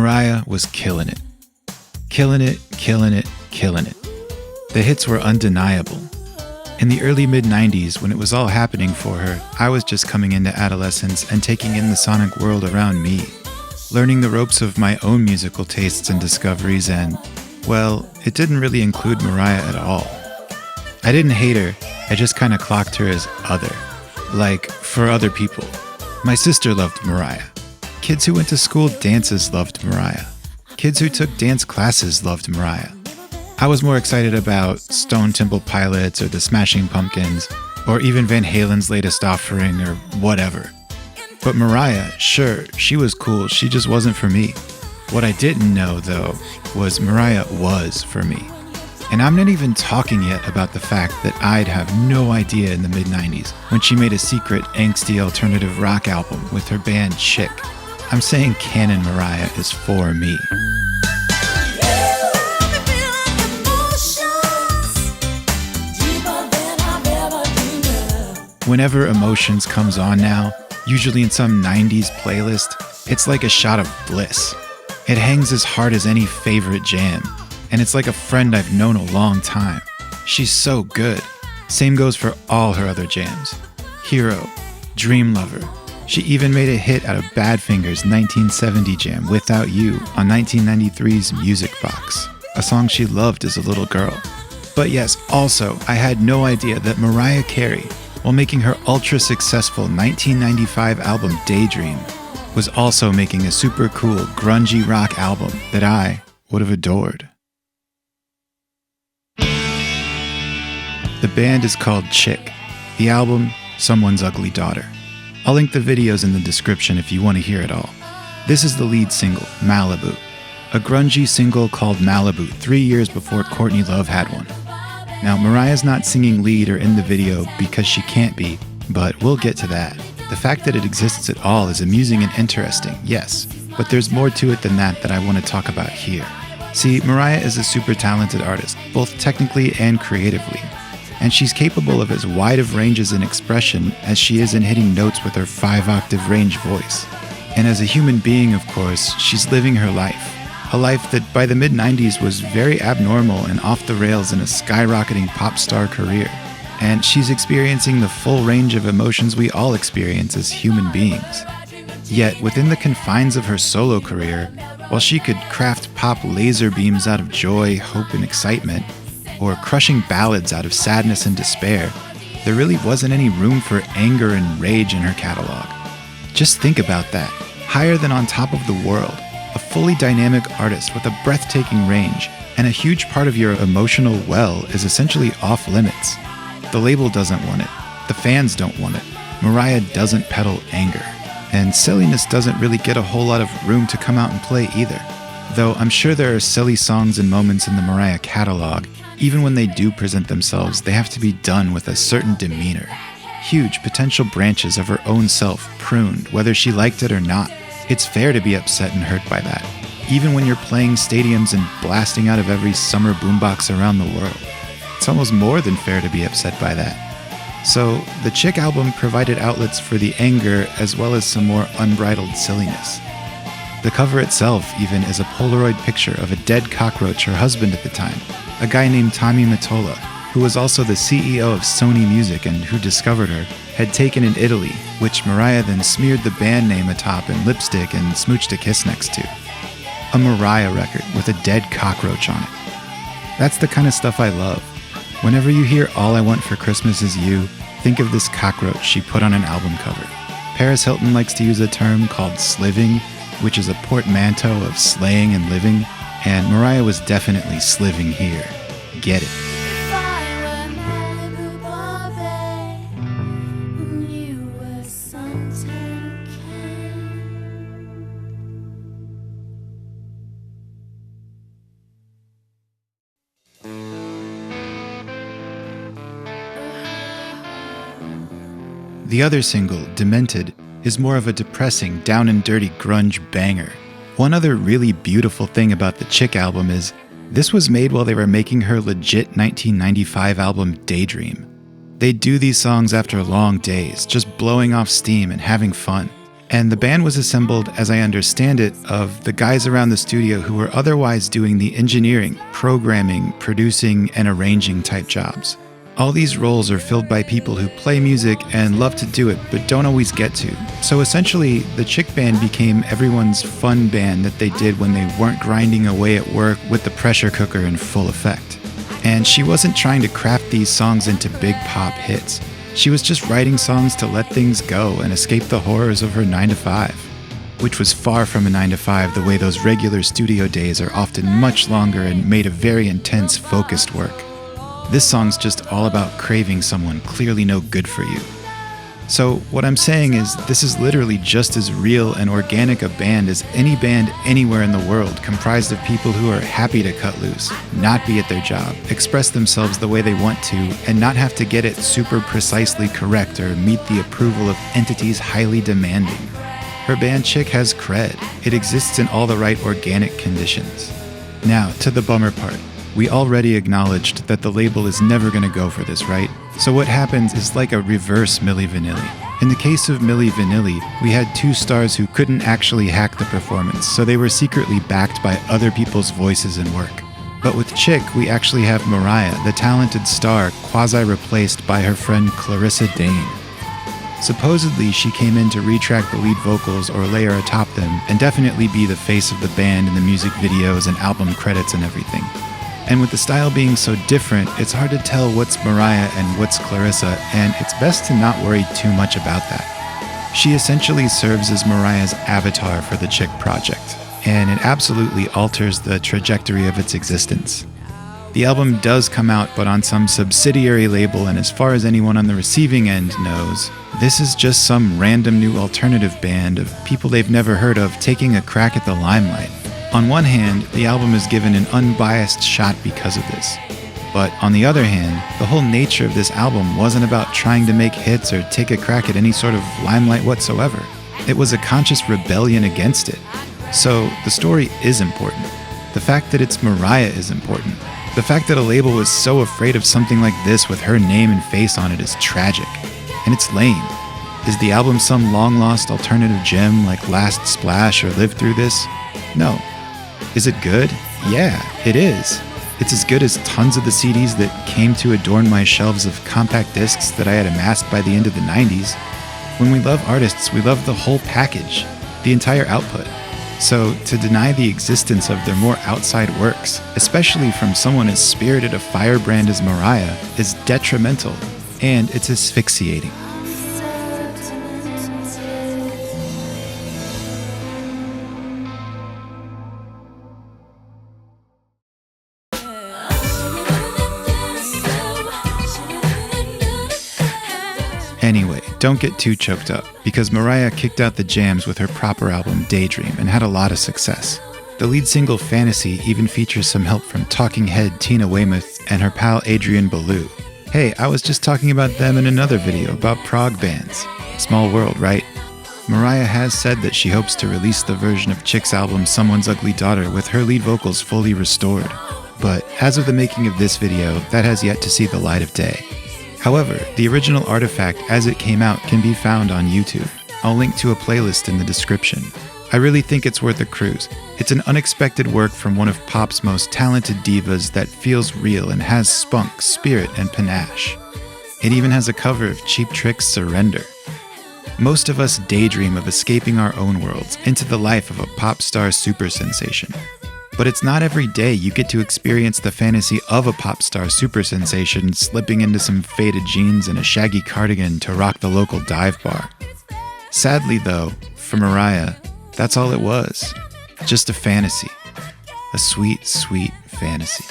Mariah was killing it. Killing it, killing it, killing it. The hits were undeniable. In the early mid-90s, when it was all happening for her, I was just coming into adolescence and taking in the sonic world around me, learning the ropes of my own musical tastes and discoveries, and, well, it didn't really include Mariah at all. I didn't hate her, I just kind of clocked her as other. Like, for other people. My sister loved Mariah. Kids who went to school dances loved Mariah. Kids who took dance classes loved Mariah. I was more excited about Stone Temple Pilots or the Smashing Pumpkins, or even Van Halen's latest offering or whatever. But Mariah, sure, she was cool, she just wasn't for me. What I didn't know, though, was Mariah was for me. And I'm not even talking yet about the fact that I'd have no idea in the mid-90s when she made a secret angsty alternative rock album with her band Chick. I'm saying canon Mariah is for me. Whenever Emotions comes on now, usually in some 90s playlist, it's like a shot of bliss. It hangs as hard as any favorite jam, and it's like a friend I've known a long time. She's so good. Same goes for all her other jams. Hero, Dream Lover. She even made a hit out of Badfinger's 1970 jam, Without You, on 1993's Music Box, a song she loved as a little girl. But yes, also, I had no idea that Mariah Carey, while making her ultra-successful 1995 album Daydream, was also making a super cool grungy rock album that I would have adored. The band is called Chick. The album, Someone's Ugly Daughter. I'll link the videos in the description if you want to hear it all. This is the lead single, Malibu. A grungy single called Malibu 3 years before Courtney Love had one. Now, Mariah's not singing lead or in the video because she can't be, but we'll get to that. The fact that it exists at all is amusing and interesting, yes, but there's more to it than that I want to talk about here. See, Mariah is a super talented artist, both technically and creatively, and she's capable of as wide of ranges in expression as she is in hitting notes with her 5-octave range voice. And as a human being, of course, she's living her life. A life that by the mid-90s was very abnormal and off the rails in a skyrocketing pop star career. And she's experiencing the full range of emotions we all experience as human beings. Yet, within the confines of her solo career, while she could craft pop laser beams out of joy, hope, and excitement, or crushing ballads out of sadness and despair, there really wasn't any room for anger and rage in her catalog. Just think about that. Higher than On Top of the World, a fully dynamic artist with a breathtaking range, and a huge part of your emotional well is essentially off limits. The label doesn't want it. The fans don't want it. Mariah doesn't peddle anger. And silliness doesn't really get a whole lot of room to come out and play either. Though I'm sure there are silly songs and moments in the Mariah catalog. Even when they do present themselves, they have to be done with a certain demeanor. Huge potential branches of her own self pruned, whether she liked it or not. It's fair to be upset and hurt by that, even when you're playing stadiums and blasting out of every summer boombox around the world. It's almost more than fair to be upset by that. So, the Chick album provided outlets for the anger as well as some more unbridled silliness. The cover itself even is a Polaroid picture of a dead cockroach her husband at the time, a guy named Tommy Mottola, who was also the CEO of Sony Music and who discovered her, had taken in Italy, which Mariah then smeared the band name atop in lipstick and smooched a kiss next to. A Mariah record with a dead cockroach on it. That's the kind of stuff I love. Whenever you hear All I Want for Christmas Is You, think of this cockroach she put on an album cover. Paris Hilton likes to use a term called sliving, which is a portmanteau of slaying and living, and Mariah was definitely sliving here. Get it. The other single, Demented, is more of a depressing, down and dirty grunge banger. One other really beautiful thing about the Chick album is this was made while they were making her legit 1995 album Daydream. They'd do these songs after long days, just blowing off steam and having fun. And the band was assembled, as I understand it, of the guys around the studio who were otherwise doing the engineering, programming, producing, and arranging type jobs. All these roles are filled by people who play music and love to do it, but don't always get to. So essentially, the Chick band became everyone's fun band that they did when they weren't grinding away at work with the pressure cooker in full effect. And she wasn't trying to craft these songs into big pop hits. She was just writing songs to let things go and escape the horrors of her 9-to-5, which was far from a 9-to-5 the way those regular studio days are often much longer and made of very intense, focused work. This song's just all about craving someone clearly no good for you. So what I'm saying is this is literally just as real and organic a band as any band anywhere in the world, comprised of people who are happy to cut loose, not be at their job, express themselves the way they want to, and not have to get it super precisely correct or meet the approval of entities highly demanding. Her band Chick has cred. It exists in all the right organic conditions. Now, to the bummer part. We already acknowledged that the label is never going to go for this, right? So what happens is like a reverse Milli Vanilli. In the case of Milli Vanilli, we had two stars who couldn't actually hack the performance, so they were secretly backed by other people's voices and work. But with Chick, we actually have Mariah, the talented star, quasi-replaced by her friend Clarissa Dane. Supposedly, she came in to retrack the lead vocals or layer atop them, and definitely be the face of the band in the music videos and album credits and everything. And with the style being so different, it's hard to tell what's Mariah and what's Clarissa, and it's best to not worry too much about that. She essentially serves as Mariah's avatar for the Chick project, and it absolutely alters the trajectory of its existence. The album does come out, but on some subsidiary label, and as far as anyone on the receiving end knows, this is just some random new alternative band of people they've never heard of taking a crack at the limelight. On one hand, the album is given an unbiased shot because of this. But on the other hand, the whole nature of this album wasn't about trying to make hits or take a crack at any sort of limelight whatsoever. It was a conscious rebellion against it. So the story is important. The fact that it's Mariah is important. The fact that a label was so afraid of something like this with her name and face on it is tragic. And it's lame. Is the album some long-lost alternative gem like Last Splash or Live Through This? No. Is it good? Yeah, it is. It's as good as tons of the CDs that came to adorn my shelves of compact discs that I had amassed by the end of the 90s. When we love artists, we love the whole package, the entire output. So to deny the existence of their more outside works, especially from someone as spirited a firebrand as Mariah, is detrimental, and it's asphyxiating. Anyway, don't get too choked up, because Mariah kicked out the jams with her proper album Daydream and had a lot of success. The lead single Fantasy even features some help from talking head Tina Weymouth and her pal Adrian Belew. Hey, I was just talking about them in another video about prog bands. Small world, right? Mariah has said that she hopes to release the version of Chick's album Someone's Ugly Daughter with her lead vocals fully restored. But as of the making of this video, that has yet to see the light of day. However, the original artifact as it came out can be found on YouTube. I'll link to a playlist in the description. I really think it's worth a cruise. It's an unexpected work from one of pop's most talented divas that feels real and has spunk, spirit, and panache. It even has a cover of Cheap Trick's Surrender. Most of us daydream of escaping our own worlds into the life of a pop star super sensation. But it's not every day you get to experience the fantasy of a pop star super sensation slipping into some faded jeans and a shaggy cardigan to rock the local dive bar. Sadly though, for Mariah, that's all it was. Just a fantasy. A sweet, sweet fantasy.